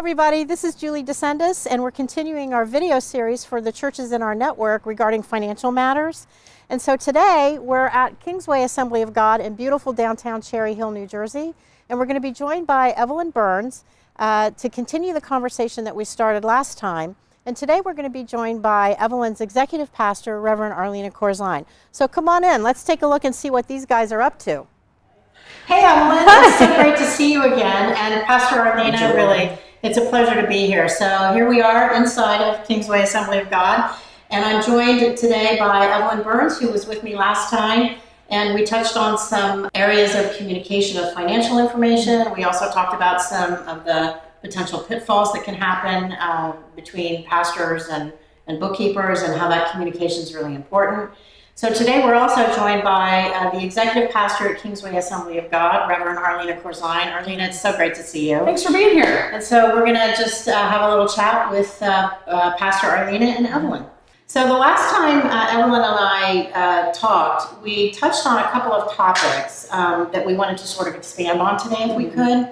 everybody, this is Juli D'Ascendis, and we're continuing our video series for the churches in our network regarding financial matters. And so today we're at Kingsway Assembly of God in beautiful downtown Cherry Hill, New Jersey, and we're going to be joined by Evelyn Burns to continue the conversation that we started last time. And today we're going to be joined by Evelyn's executive pastor, Reverend Arlena Corzine. So come on in, let's take a look and see what these guys are up to. Hey Evelyn, it's so great to see you again, and Pastor Arlena, really, it's a pleasure to be here. So here we are inside of Kingsway Assembly of God, and I'm joined today by Evelyn Burns, who was with me last time, and we touched on some areas of communication of financial information. We also talked about some of the potential pitfalls that can happen between pastors and bookkeepers, and how that communication is really important. So today we're also joined by the executive pastor at Kingsway Assembly of God, Reverend Arlena Corzine. Arlena, it's so great to see you. Thanks for being here. And so we're going to just have a little chat with Pastor Arlena and Evelyn. So the last time Evelyn and I talked, we touched on a couple of topics that we wanted to sort of expand on today if we could.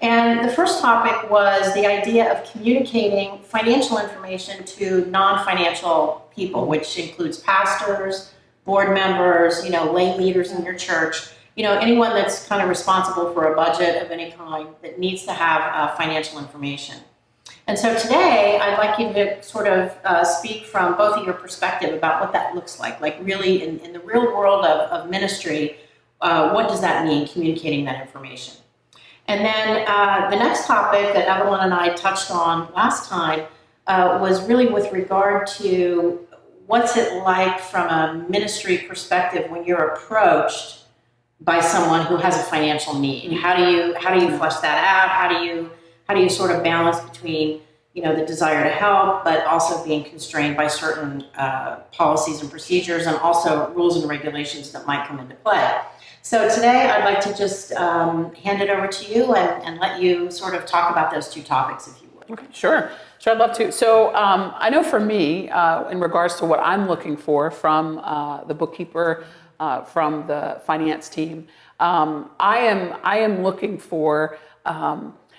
And the first topic was the idea of communicating financial information to non-financial people, which includes pastors, board members, lay leaders in your church, anyone that's kind of responsible for a budget of any kind that needs to have financial information. And so today, I'd like you to sort of speak from both of your perspective about what that looks like really in the real world of ministry, what does that mean, communicating that information? And then the next topic that Evelyn and I touched on last time was really with regard to what's it like from a ministry perspective when you're approached by someone who has a financial need. How do you flesh that out? How do you sort of balance between the desire to help, but also being constrained by certain policies and procedures, and also rules and regulations that might come into play. So today I'd like to just hand it over to you and let you sort of talk about those two topics, if you would. Okay, sure, I'd love to. So I know for me, in regards to what I'm looking for from the bookkeeper, from the finance team, I am looking for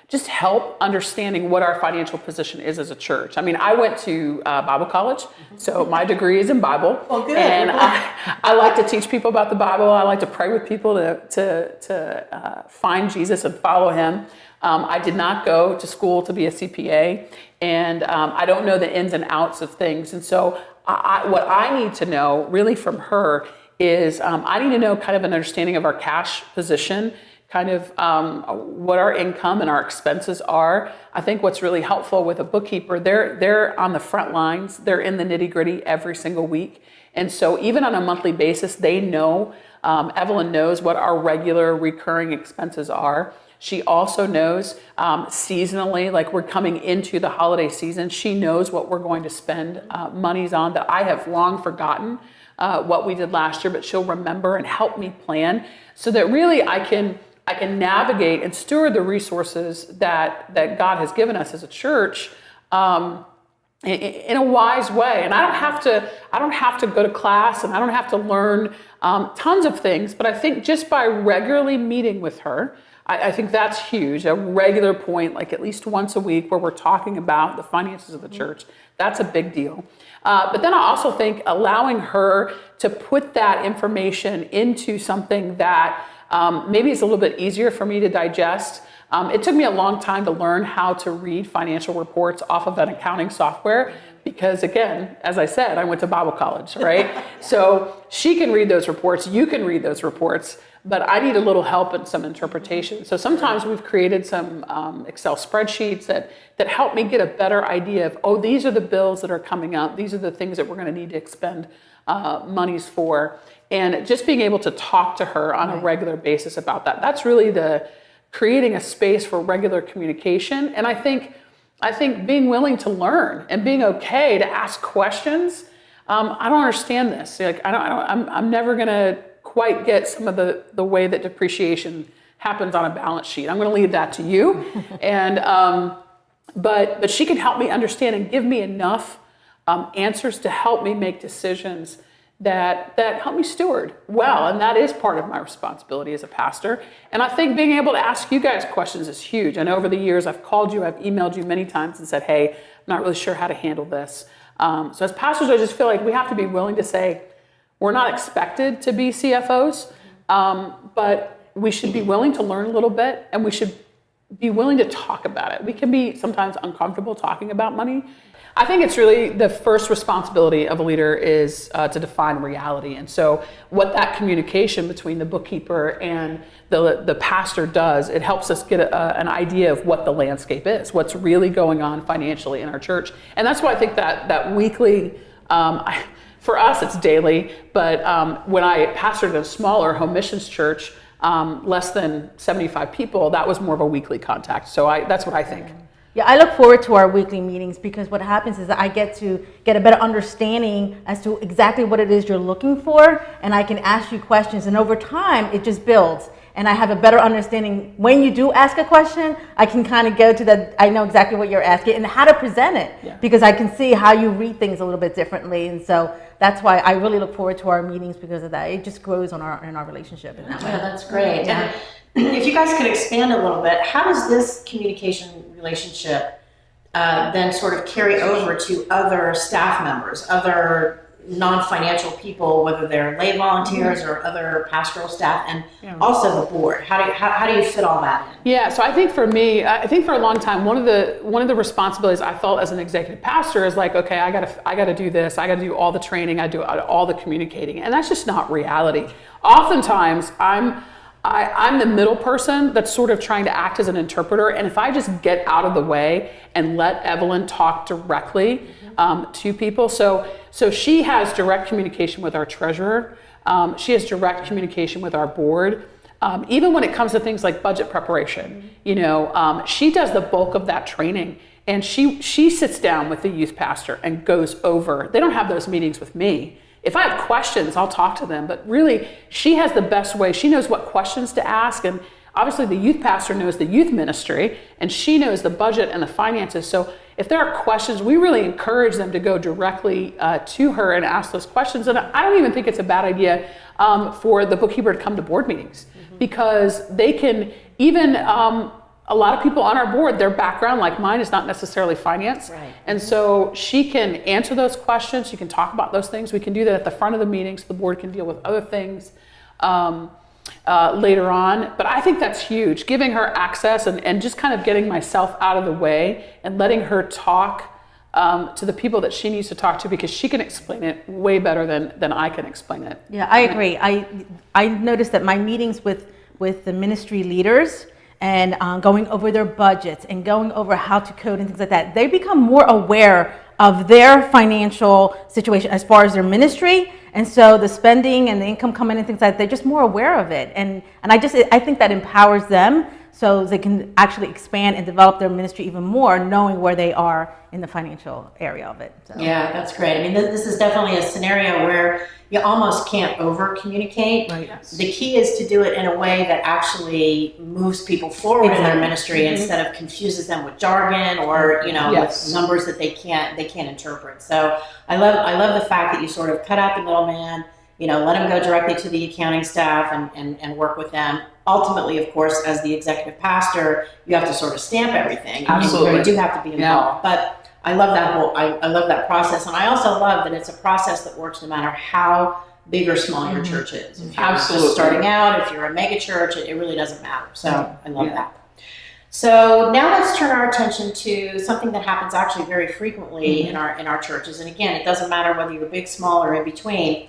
just help understanding what our financial position is as a church. I mean, I went to Bible college, so my degree is in Bible. Well, good. And I like to teach people about the Bible. I like to pray with people to find Jesus and follow him. I did not go to school to be a CPA, and I don't know the ins and outs of things. And so what I need to know really from her is I need to know kind of an understanding of our cash position, kind of what our income and our expenses are. I think what's really helpful with a bookkeeper, they're on the front lines, they're in the nitty gritty every single week. And so even on a monthly basis, they know, Evelyn knows what our regular recurring expenses are. She also knows seasonally, like we're coming into the holiday season, she knows what we're going to spend monies on that I have long forgotten what we did last year, but she'll remember and help me plan so that really I can navigate and steward the resources that God has given us as a church in a wise way. And I don't have to go to class, and I don't have to learn tons of things, but I think just by regularly meeting with her, I think that's huge. A regular point, like at least once a week, where we're talking about the finances of the church. That's a big deal. But then I also think allowing her to put that information into something that maybe it's a little bit easier for me to digest. It took me a long time to learn how to read financial reports off of an accounting software because, again, as I said, I went to Bible college, right? So she can read those reports, you can read those reports, but I need a little help and some interpretation. So sometimes we've created some Excel spreadsheets that help me get a better idea of, these are the bills that are coming up, these are the things that we're going to need to expend monies for. And just being able to talk to her on a regular basis about that. That's really creating a space for regular communication. And I think being willing to learn and being okay to ask questions. I don't understand this. Like I'm never gonna quite get some of the way that depreciation happens on a balance sheet. I'm gonna leave that to you. And but she can help me understand and give me enough answers to help me make decisions that help me steward well. And that is part of my responsibility as a pastor. And I think being able to ask you guys questions is huge. I know over the years I've called you, I've emailed you many times and said, hey, I'm not really sure how to handle this. So as pastors, I just feel like we have to be willing to say, we're not expected to be CFOs, but we should be willing to learn a little bit, and we should be willing to talk about it. We can be sometimes uncomfortable talking about money. I think it's really the first responsibility of a leader is to define reality. And so what that communication between the bookkeeper and the pastor does, it helps us get an idea of what the landscape is, what's really going on financially in our church. And that's why I think that weekly, for us it's daily, but when I pastored a smaller home missions church, less than 75 people, that was more of a weekly contact. So that's what I think. Yeah, I look forward to our weekly meetings because what happens is that I get to get a better understanding as to exactly what it is you're looking for, and I can ask you questions, and over time it just builds. And I have a better understanding when you do ask a question, I can kind of go to that, I know exactly what you're asking and how to present it, because I can see how you read things a little bit differently. And so that's why I really look forward to our meetings because of that. It just grows in our relationship in that way. Yeah, that's great. And if you guys could expand a little bit, how does this communication relationship then sort of carry over to other staff members, other non-financial people, whether they're lay volunteers or other pastoral staff, and also the board? How do you fit all that in? Yeah, so I think for me, I think for a long time, one of the responsibilities I felt as an executive pastor is like, okay, I gotta do this, I gotta do all the training, I do all the communicating, and that's just not reality. Oftentimes, I'm the middle person that's sort of trying to act as an interpreter, and if I just get out of the way and let Evelyn talk directly to people, so she has direct communication with our treasurer, she has direct communication with our board, even when it comes to things like budget preparation, she does the bulk of that training, and she sits down with the youth pastor and goes over. They don't have those meetings with me. If I have questions, I'll talk to them, but really she has the best way. She knows what questions to ask, and obviously the youth pastor knows the youth ministry, and she knows the budget and the finances. So if there are questions, we really encourage them to go directly to her and ask those questions. And I don't even think it's a bad idea for the bookkeeper to come to board meetings, because they can even, a lot of people on our board, their background, like mine, is not necessarily finance. Right. And so she can answer those questions. She can talk about those things. We can do that at the front of the meeting so the board can deal with other things later on. But I think that's huge, giving her access and just kind of getting myself out of the way and letting her talk to the people that she needs to talk to, because she can explain it way better than I can explain it. Yeah, I agree. I noticed that my meetings with the ministry leaders and going over their budgets and going over how to code and things like that, they become more aware of their financial situation as far as their ministry. And so the spending and the income coming and things like that, they're just more aware of it. And I think that empowers them so they can actually expand and develop their ministry even more, knowing where they are in the financial area of it. So. Yeah, that's great. I mean, this is definitely a scenario where you almost can't over communicate. Right. Yes. The key is to do it in a way that actually moves people forward in their ministry instead of confuses them with jargon or with numbers that they can't interpret. So I love the fact that you sort of cut out the middleman, let them go directly to the accounting staff and work with them. Ultimately, of course, as the executive pastor, you have to sort of stamp everything. Absolutely. You do have to be involved. But I love that I love that process. And I also love that it's a process that works no matter how big or small your church is. If you're just starting out, if you're a mega church, it really doesn't matter. So I love that. So now let's turn our attention to something that happens actually very frequently in our churches. And again, it doesn't matter whether you're big, small, or in between.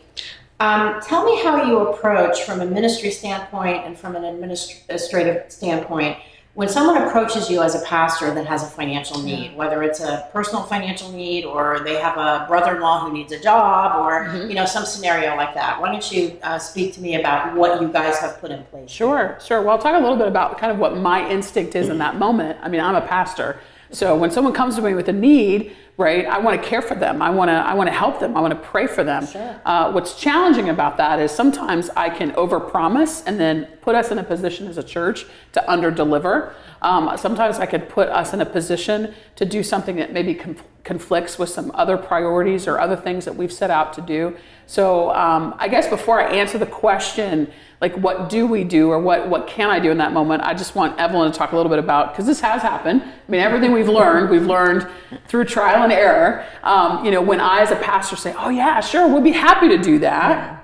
Tell me how you approach, from a ministry standpoint and from an administrative standpoint, when someone approaches you as a pastor that has a financial need, whether it's a personal financial need or they have a brother-in-law who needs a job or some scenario like that. Why don't you speak to me about what you guys have put in place? Sure. Well, I'll talk a little bit about kind of what my instinct is in that moment. I mean, I'm a pastor. So when someone comes to me with a need, right, I want to care for them. I want to help them. I want to pray for them. Sure. What's challenging about that is sometimes I can overpromise and then put us in a position as a church to underdeliver. Sometimes I could put us in a position to do something that maybe conflicts with some other priorities or other things that we've set out to do. So I guess before I answer the question, like what do we do or what can I do in that moment, I just want Evelyn to talk a little bit about, because this has happened. I mean, everything we've learned through trial and error. When I as a pastor say, oh yeah, sure, we'll be happy to do that.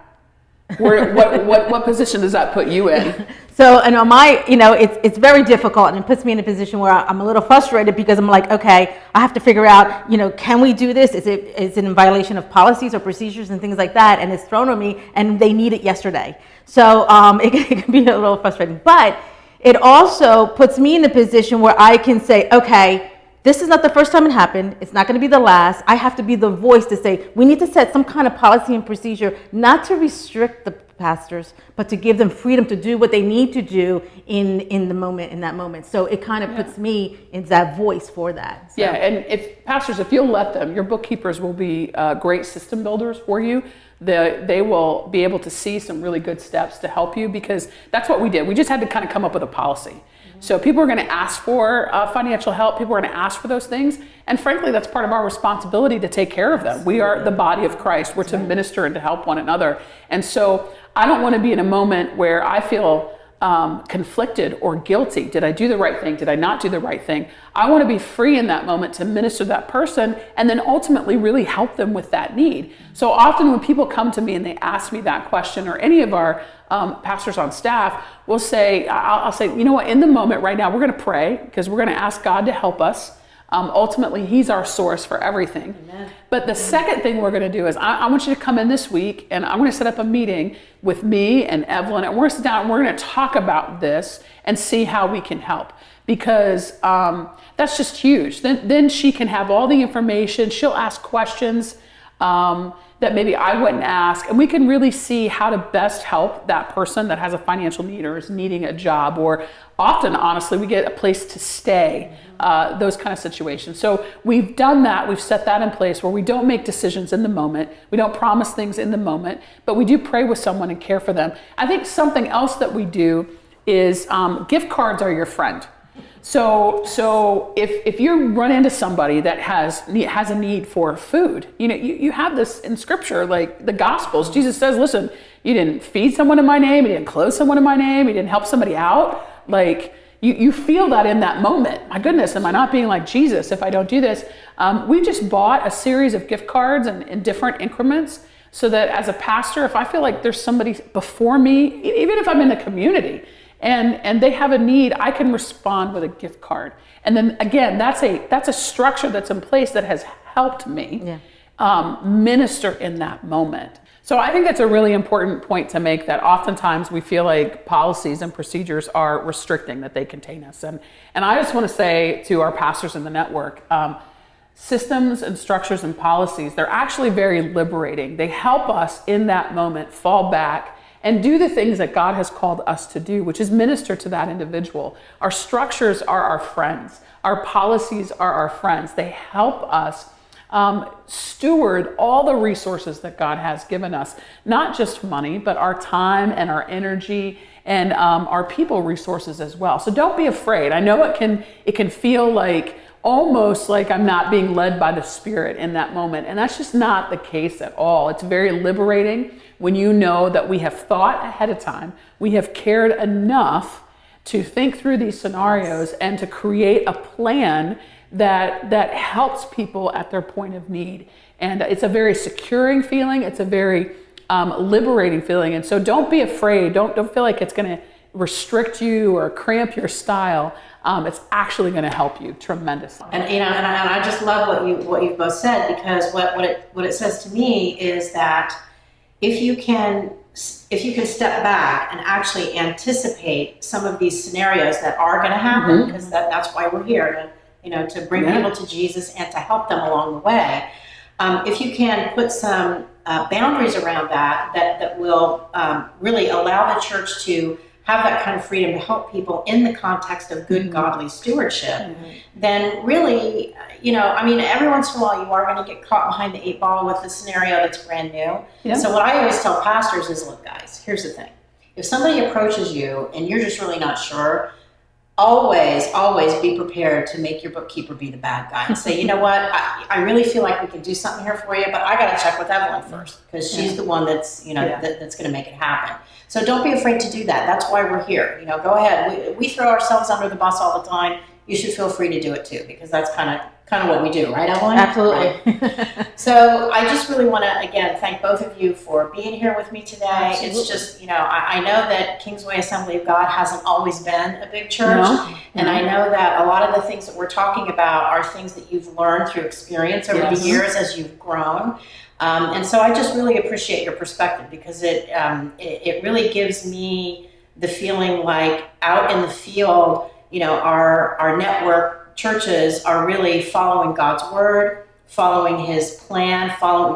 What position does that put you in? So, and on it's very difficult, and it puts me in a position where I'm a little frustrated because I'm like, okay, I have to figure out, can we do this? Is it in violation of policies or procedures and things like that? And it's thrown on me, and they need it yesterday. So it can be a little frustrating, but it also puts me in a position where I can say, okay, this is not the first time it happened. It's not going to be the last. I have to be the voice to say, we need to set some kind of policy and procedure, not to restrict the pastors, but to give them freedom to do what they need to do in that moment. So it kind of puts me in that voice for that. So. Yeah, and if you'll let them, your bookkeepers will be great system builders for you. They will be able to see some really good steps to help you, because that's what we did. We just had to kind of come up with a policy. So people are going to ask for financial help. People are going to ask for those things. And frankly, that's part of our responsibility to take care of them. We are the body of Christ. We're to minister and to help one another. And so I don't want to be in a moment where I feel conflicted or guilty. Did I do the right thing? Did I not do the right thing? I want to be free in that moment to minister to that person and then ultimately really help them with that need. So often when people come to me and they ask me that question, or any of our pastors on staff will say, I'll say, you know what, in the moment right now, we're going to pray, because we're going to ask God to help us. Ultimately, he's our source for everything. Amen. But the second thing we're going to do is I want you to come in this week, and I'm going to set up a meeting with me and Evelyn, and we're going to sit down and we're going to talk about this and see how we can help, because that's just huge. Then she can have all the information. She'll ask questions that maybe I wouldn't ask, and we can really see how to best help that person that has a financial need or is needing a job, or often, honestly, we get a place to stay, those kind of situations. So we've done that. We've set that in place where we don't make decisions in the moment. We don't promise things in the moment, but we do pray with someone and care for them. I think something else that we do is gift cards are your friend. So if you run into somebody that has a need for food, you have this in Scripture, like the Gospels. Jesus says, listen, you didn't feed someone in my name, you didn't clothe someone in my name, you didn't help somebody out. Like you feel that in that moment. My goodness, am I not being like Jesus if I don't do this? We just bought a series of gift cards in different increments, so that as a pastor, if I feel like there's somebody before me, even if I'm in the community, and they have a need, I can respond with a gift card. And then again, that's a structure that's in place that has helped me minister in that moment. So I think that's a really important point to make, that oftentimes we feel like policies and procedures are restricting, that they contain us. And I just want to say to our pastors in the network, systems and structures and policies, they're actually very liberating. They help us in that moment fall back and do the things that God has called us to do, which is minister to that individual. Our structures are our friends. Our policies are our friends. They help us steward all the resources that God has given us, not just money, but our time and our energy and our people resources as well. So don't be afraid. I know it can feel like almost like I'm not being led by the Spirit in that moment. And that's just not the case at all. It's very liberating when you know that we have thought ahead of time, we have cared enough to think through these scenarios and to create a plan that helps people at their point of need. And it's a very securing feeling. It's a very liberating feeling. And so don't be afraid. Don't feel like it's going to restrict you or cramp your style. It's actually going to help you tremendously. And I just love what you've both said, because what it says to me is that if you can step back and actually anticipate some of these scenarios that are going to happen, because that's why we're here, to bring people to Jesus and to help them along the way. If you can put some boundaries around that will really allow the church to have that kind of freedom to help people in the context of good, godly stewardship, then really, every once in a while you are going to get caught behind the 8 ball with a scenario that's brand new. Yeah. So what I always tell pastors is, look, guys, here's the thing. If somebody approaches you and you're just really not sure, always be prepared to make your bookkeeper be the bad guy and say, you know what, I really feel like we can do something here for you, but I got to check with Evelyn first because she's the one that's, you know, that's going to make it happen. So don't be afraid to do that. That's why we're here. You know, go ahead. We throw ourselves under the bus all the time. You should feel free to do it too, because that's kind of what we do, right, Evelyn? Absolutely. Right. So I just really want to, again, thank both of you for being here with me today. Absolutely. It's just, you know, I know that Kingsway Assembly of God hasn't always been a big church. And I know that a lot of the things that we're talking about are things that you've learned through experience over the years as you've grown. And so I just really appreciate your perspective, because it really gives me the feeling like out in the field, you know, our network churches are really following God's word, following his plan,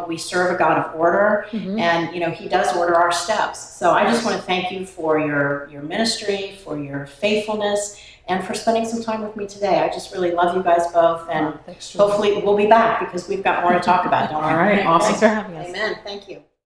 we serve a God of order, and, you know, he does order our steps. So I just want to thank you for your ministry, for your faithfulness, and for spending some time with me today. I just really love you guys both, and hopefully we'll be back because we've got more to talk about, don't we? All right, awesome. Thanks for having us. Amen. Thank you.